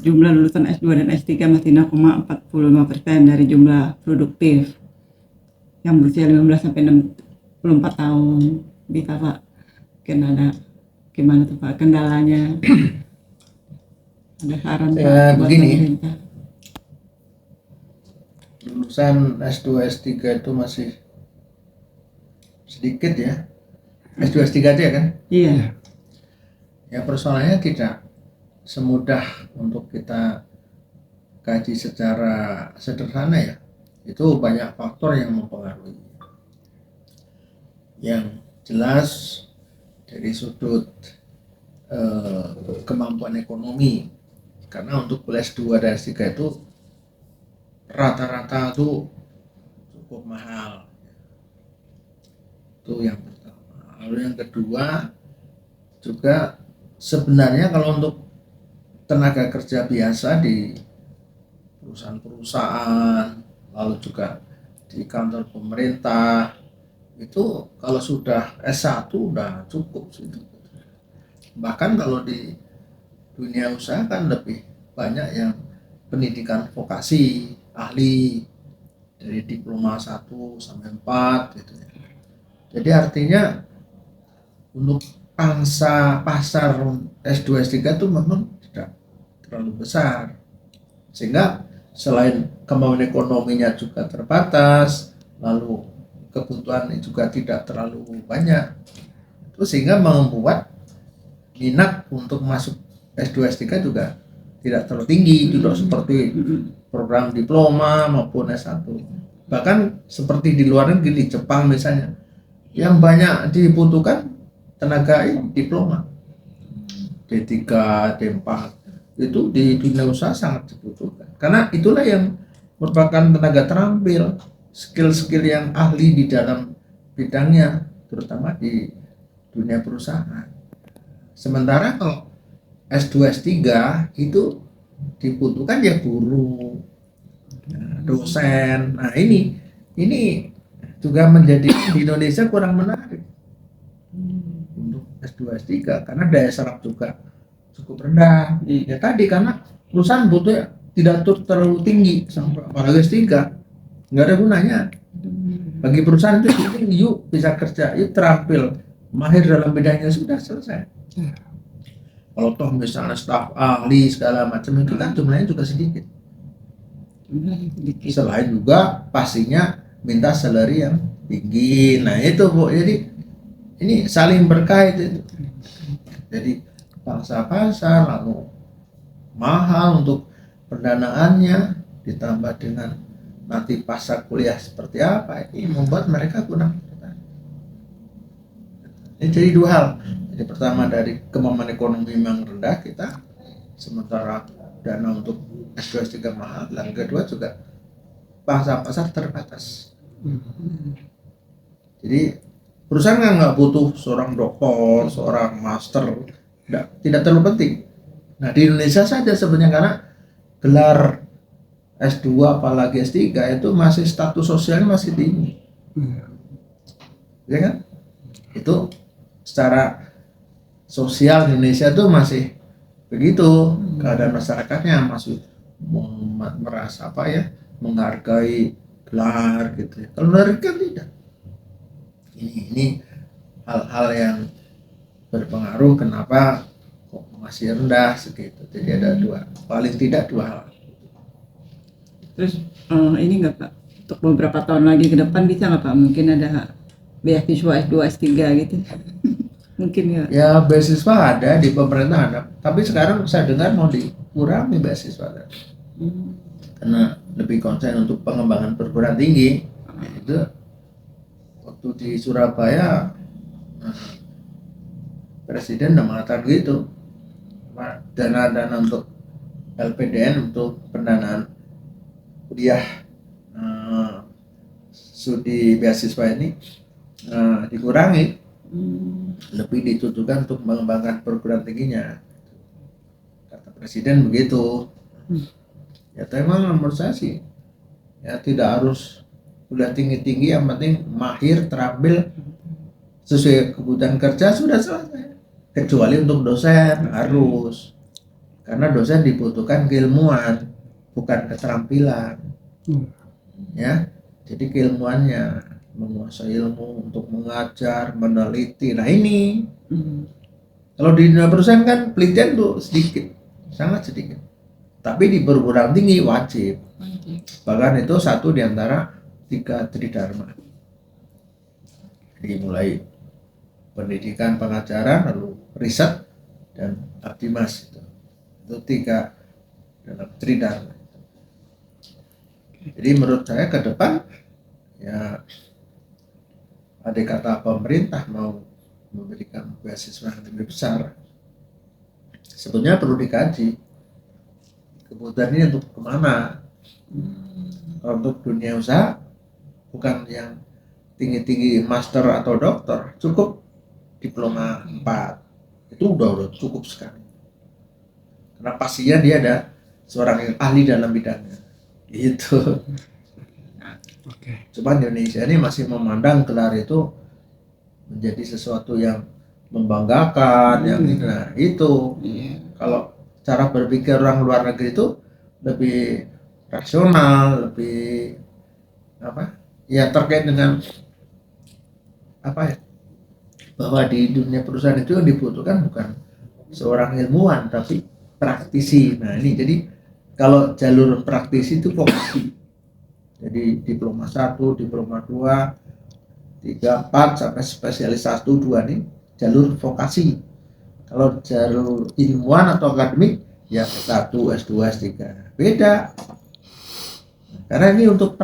jumlah lulusan S2 dan S3 masih 0,45% dari jumlah produktif yang berusia 15 sampai 64 tahun. Bisa Pak, mungkin ada gimana tuh Pak kendalanya? Ada saran Pak buat Begini, pemerintah? lulusan S2, S3 itu masih sedikit ya. S2, S3 aja kan? Iya. Ya persoalannya tidak semudah untuk kita kaji secara sederhana ya. Itu banyak faktor yang mempengaruhi. Yang jelas dari sudut kemampuan ekonomi, karena untuk kuliah S2 dan S3 itu rata-rata itu cukup mahal. Itu yang pertama. Lalu yang kedua juga sebenarnya kalau untuk tenaga kerja biasa di perusahaan-perusahaan, lalu juga di kantor pemerintah, itu kalau sudah S1 udah cukup sih. Bahkan kalau di dunia usaha kan lebih banyak yang pendidikan vokasi, ahli, dari diploma 1 sampai 4 gitu ya. Jadi artinya untuk pangsa pasar S2 S3 itu memang tidak terlalu besar, sehingga selain kemampuan ekonominya juga terbatas, lalu kebutuhan juga tidak terlalu banyak, itu sehingga membuat minat untuk masuk S2 S3 juga tidak terlalu tinggi, tidak seperti program diploma maupun S1. Bahkan seperti di luar negeri, di Jepang misalnya, yang banyak dibutuhkan tenaga diploma D3, D4, itu di dunia usaha sangat dibutuhkan, karena itulah yang merupakan tenaga terampil, skill-skill yang ahli di dalam bidangnya, terutama di dunia perusahaan. Sementara kalau S2 S3 itu dibutuhkan ya guru, dosen. Nah ini juga menjadi di Indonesia kurang menarik untuk S2 S3 karena daya serap juga cukup rendah. Ya tadi karena perusahaan butuh ya, tidak terlalu tinggi, apalagi S3 nggak ada gunanya. Bagi perusahaan itu yuk bisa kerja, yuk terampil, mahir dalam bidangnya, sudah selesai. Kalau toh misalnya staf ahli segala macam itu kan jumlahnya juga sedikit. Selain juga pastinya minta salary yang tinggi. Nah itu Bu, jadi ini saling berkait itu. Jadi pangsa pasar lalu mahal untuk pendanaannya, ditambah dengan nanti pasar kuliah seperti apa, ini membuat mereka kurang tertarik. Ini jadi dua hal. Jadi pertama dari kemampuan ekonomi yang rendah kita, sementara dana untuk S2 S3 mahal. Dan kedua juga pangsa pasar terbatas. Jadi perusahaan nggak butuh seorang doktor, seorang master, tidak terlalu penting. Nah di Indonesia saja sebenarnya, karena gelar S2 apalagi S3 itu masih status sosialnya masih tinggi, ya kan? Itu secara sosial di Indonesia itu masih begitu, keadaan masyarakatnya masih merasa menghargai gelar gitu ya. Kalau gelar kan tidak. Ini hal-hal yang berpengaruh kenapa kok masih rendah segitu. Jadi ada paling tidak dua hal. Terus ini nggak Pak, untuk beberapa tahun lagi ke depan bisa nggak Pak mungkin ada beasiswa S2 S3 gitu? Mungkin ya. Ya beasiswa ada di pemerintah ada, tapi sekarang saya dengar mau dikurangi beasiswa karena lebih konsen untuk pengembangan perguruan tinggi. Itu waktu di Surabaya Presiden udah mengatakan gitu, dana untuk LPDN untuk pendanaan kuliah studi beasiswa ini dikurangi, lebih ditujukan untuk mengembangkan perguruan tingginya, kata Presiden begitu. Ya memang menurut saya sih ya tidak harus kuliah tinggi-tinggi, yang penting mahir terampil sesuai kebutuhan kerja sudah selesai, kecuali untuk dosen harus. Karena dosen dibutuhkan keilmuan, bukan keterampilan. Ya, jadi keilmuannya, menguasai ilmu untuk mengajar, meneliti. Nah ini, kalau di dunia perusahaan kan penelitian tuh sedikit, sangat sedikit. Tapi di perguruan tinggi wajib. Bahkan itu satu di antara 3 tridharma. Jadi mulai pendidikan, pengajaran, lalu riset, dan abdimas. Itu 3 dalam tridharma. Jadi menurut saya ke depan ya, andai kata pemerintah mau memberikan beasiswa yang lebih besar, sebetulnya perlu dikaji kebutuhan ini untuk kemana. Kalau untuk dunia usaha bukan yang tinggi-tinggi master atau dokter, cukup diploma 4 itu udah cukup sekali, karena pastinya dia ada seorang yang ahli dalam bidangnya itu. Cuman Indonesia ini masih memandang gelar itu menjadi sesuatu yang membanggakan, yang itu. Nah itu kalau cara berpikir orang luar negeri itu lebih rasional, lebih apa ya, terkait dengan apa ya, bahwa di dunia perusahaan itu yang dibutuhkan bukan seorang ilmuwan tapi praktisi. Nah ini jadi kalau jalur praktisi itu vokasi, jadi diploma 1, diploma 2, 3, 4 sampai spesialis 1, 2 nih jalur vokasi. Kalau jalur ilmuwan atau akademik ya S1, S2, S3 beda, karena ini untuk